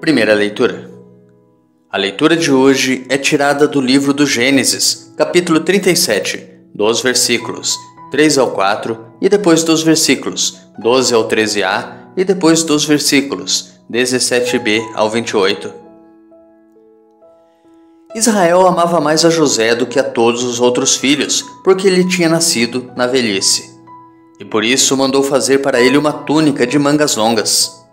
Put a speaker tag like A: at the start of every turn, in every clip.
A: Primeira leitura. A leitura de hoje é tirada do livro do Gênesis, capítulo 37, dos versículos 3 ao 4 e depois dos versículos 12 ao 13a e depois dos versículos 17b ao 28. Israel amava mais a José do que a todos os outros filhos, porque ele tinha nascido na velhice. E por isso mandou fazer para ele uma túnica de mangas longas.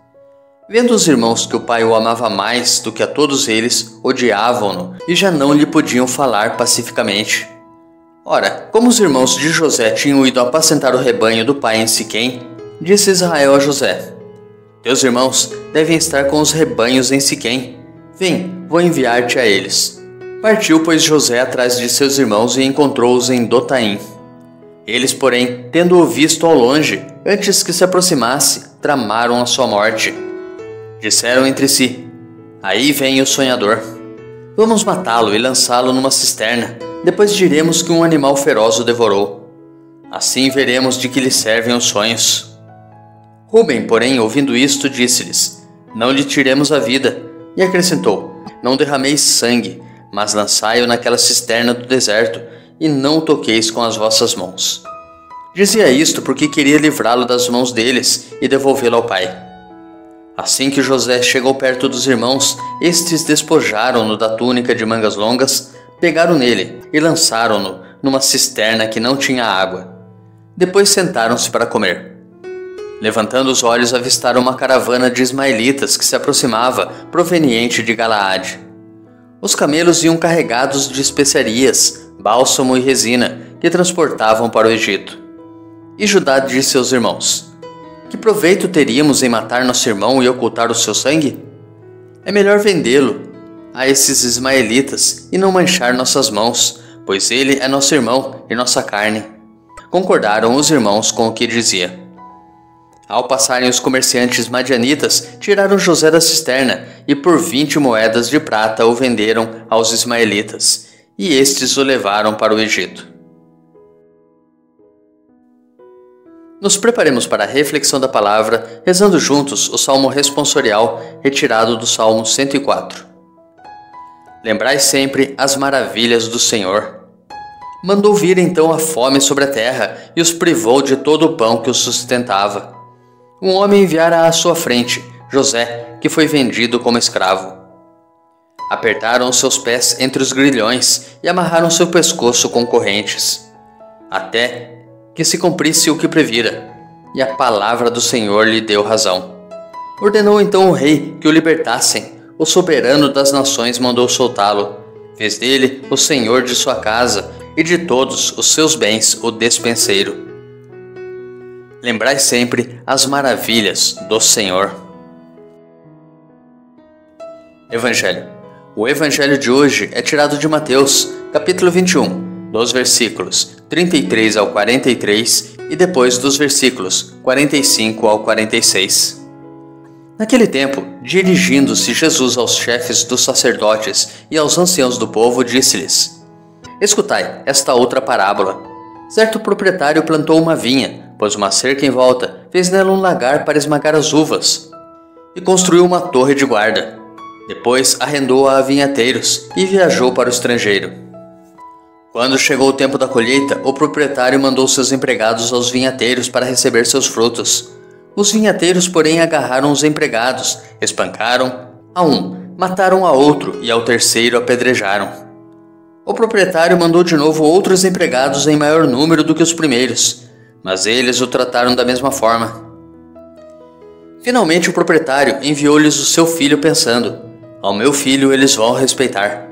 A: Vendo os irmãos que o pai o amava mais do que a todos eles, odiavam-no e já não lhe podiam falar pacificamente. Ora, como os irmãos de José tinham ido apacentar o rebanho do pai em Siquém, disse Israel a José: Teus irmãos devem estar com os rebanhos em Siquém. Vem, vou enviar-te a eles. Partiu, pois, José atrás de seus irmãos e encontrou-os em Dotaim. Eles, porém, tendo-o visto ao longe, antes que se aproximasse, tramaram a sua morte. Disseram entre si: Aí vem o sonhador. Vamos matá-lo e lançá-lo numa cisterna. Depois diremos que um animal feroz o devorou. Assim veremos de que lhe servem os sonhos. Rúben, porém, ouvindo isto, disse-lhes: Não lhe tiremos a vida. E acrescentou: Não derrameis sangue, mas lançai-o naquela cisterna do deserto, e não o toqueis com as vossas mãos. Dizia isto porque queria livrá-lo das mãos deles e devolvê-lo ao pai. Assim que José chegou perto dos irmãos, estes despojaram-no da túnica de mangas longas, pegaram nele e lançaram-no numa cisterna que não tinha água. Depois sentaram-se para comer. Levantando os olhos, avistaram uma caravana de ismaelitas que se aproximava, proveniente de Galaade. Os camelos iam carregados de especiarias, bálsamo e resina, que transportavam para o Egito. E Judá disse aos irmãos: Que proveito teríamos em matar nosso irmão e ocultar o seu sangue? É melhor vendê-lo a esses ismaelitas e não manchar nossas mãos, pois ele é nosso irmão e nossa carne. Concordaram os irmãos com o que dizia. Ao passarem os comerciantes madianitas, tiraram José da cisterna e por 20 moedas de prata o venderam aos ismaelitas, e estes o levaram para o Egito. Nos preparemos para a reflexão da palavra, rezando juntos o salmo responsorial retirado do Salmo 104. Lembrai sempre as maravilhas do Senhor. Mandou vir então a fome sobre a terra e os privou de todo o pão que os sustentava. Um homem enviara à sua frente, José, que foi vendido como escravo. Apertaram os seus pés entre os grilhões e amarraram seu pescoço com correntes, até que se cumprisse o que previra, e a palavra do Senhor lhe deu razão. Ordenou então o rei que o libertassem. O soberano das nações mandou soltá-lo. Fez dele o senhor de sua casa e de todos os seus bens o despenseiro. Lembrai sempre as maravilhas do Senhor. Evangelho. O evangelho de hoje é tirado de Mateus, capítulo 21, dos versículos 33 ao 43 e depois dos versículos 45 ao 46. Naquele tempo, dirigindo-se Jesus aos chefes dos sacerdotes e aos anciãos do povo, disse-lhes: Escutai esta outra parábola. Certo proprietário plantou uma vinha, pôs uma cerca em volta, fez nela um lagar para esmagar as uvas e construiu uma torre de guarda. Depois arrendou-a a vinhateiros e viajou para o estrangeiro. Quando chegou o tempo da colheita, o proprietário mandou seus empregados aos vinhateiros para receber seus frutos. Os vinhateiros, porém, agarraram os empregados, espancaram a um, mataram a outro e ao terceiro apedrejaram. O proprietário mandou de novo outros empregados em maior número do que os primeiros, mas eles o trataram da mesma forma. Finalmente o proprietário enviou-lhes o seu filho pensando: Ao meu filho eles vão respeitar.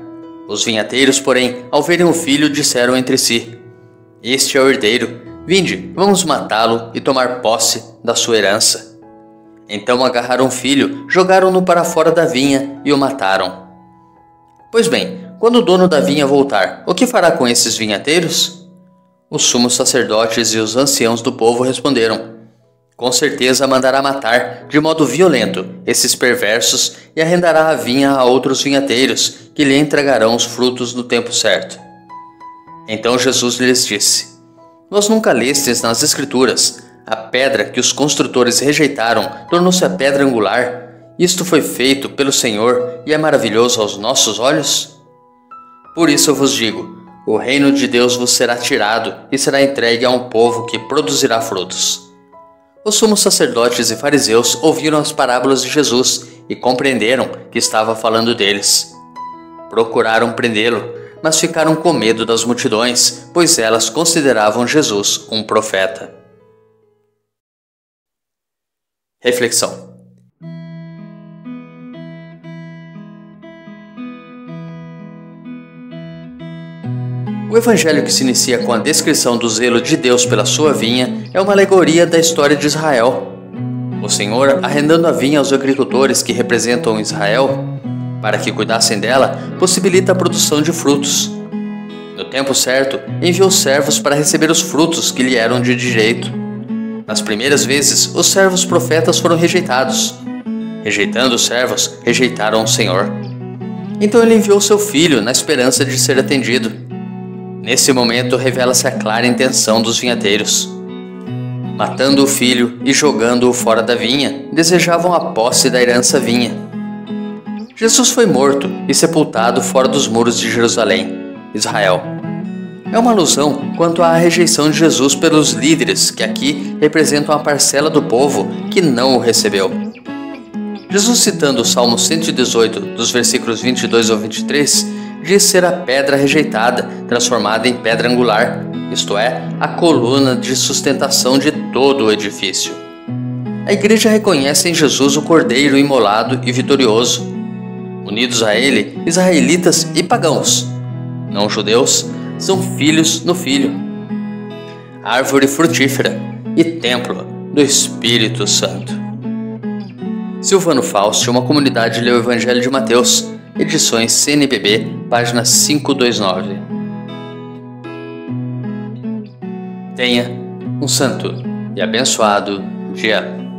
A: Os vinhateiros, porém, ao verem o filho, disseram entre si: Este é o herdeiro. Vinde, vamos matá-lo e tomar posse da sua herança. Então agarraram o filho, jogaram-no para fora da vinha e o mataram. Pois bem, quando o dono da vinha voltar, o que fará com esses vinhateiros? Os sumos sacerdotes e os anciãos do povo responderam: Com certeza mandará matar, de modo violento, esses perversos e arrendará a vinha a outros vinhateiros, que lhe entregarão os frutos no tempo certo. Então Jesus lhes disse: Vós nunca lestes nas Escrituras: a pedra que os construtores rejeitaram tornou-se a pedra angular, isto foi feito pelo Senhor e é maravilhoso aos nossos olhos? Por isso eu vos digo, o reino de Deus vos será tirado e será entregue a um povo que produzirá frutos. Os sumos sacerdotes e fariseus ouviram as parábolas de Jesus e compreenderam que estava falando deles. Procuraram prendê-lo, mas ficaram com medo das multidões, pois elas consideravam Jesus um profeta. Reflexão. O evangelho, que se inicia com a descrição do zelo de Deus pela sua vinha, é uma alegoria da história de Israel. O Senhor, arrendando a vinha aos agricultores que representam Israel, para que cuidassem dela, possibilita a produção de frutos. No tempo certo, enviou servos para receber os frutos que lhe eram de direito. Nas primeiras vezes, os servos profetas foram rejeitados. Rejeitando os servos, rejeitaram o Senhor. Então ele enviou seu filho na esperança de ser atendido. Nesse momento revela-se a clara intenção dos vinhateiros. Matando o filho e jogando-o fora da vinha, desejavam a posse da herança vinha. Jesus foi morto e sepultado fora dos muros de Jerusalém, Israel. É uma alusão quanto à rejeição de Jesus pelos líderes, que aqui representam a parcela do povo que não o recebeu. Jesus, citando o Salmo 118, dos versículos 22 ao 23, diz ser a pedra rejeitada, transformada em pedra angular, isto é, a coluna de sustentação de todo o edifício. A igreja reconhece em Jesus o Cordeiro imolado e vitorioso. Unidos a ele, israelitas e pagãos, não judeus, são filhos no Filho, árvore frutífera e templo do Espírito Santo. Silvano Fausti, uma comunidade lê o Evangelho de Mateus, edições CNBB, página 529. Tenha um santo e abençoado dia.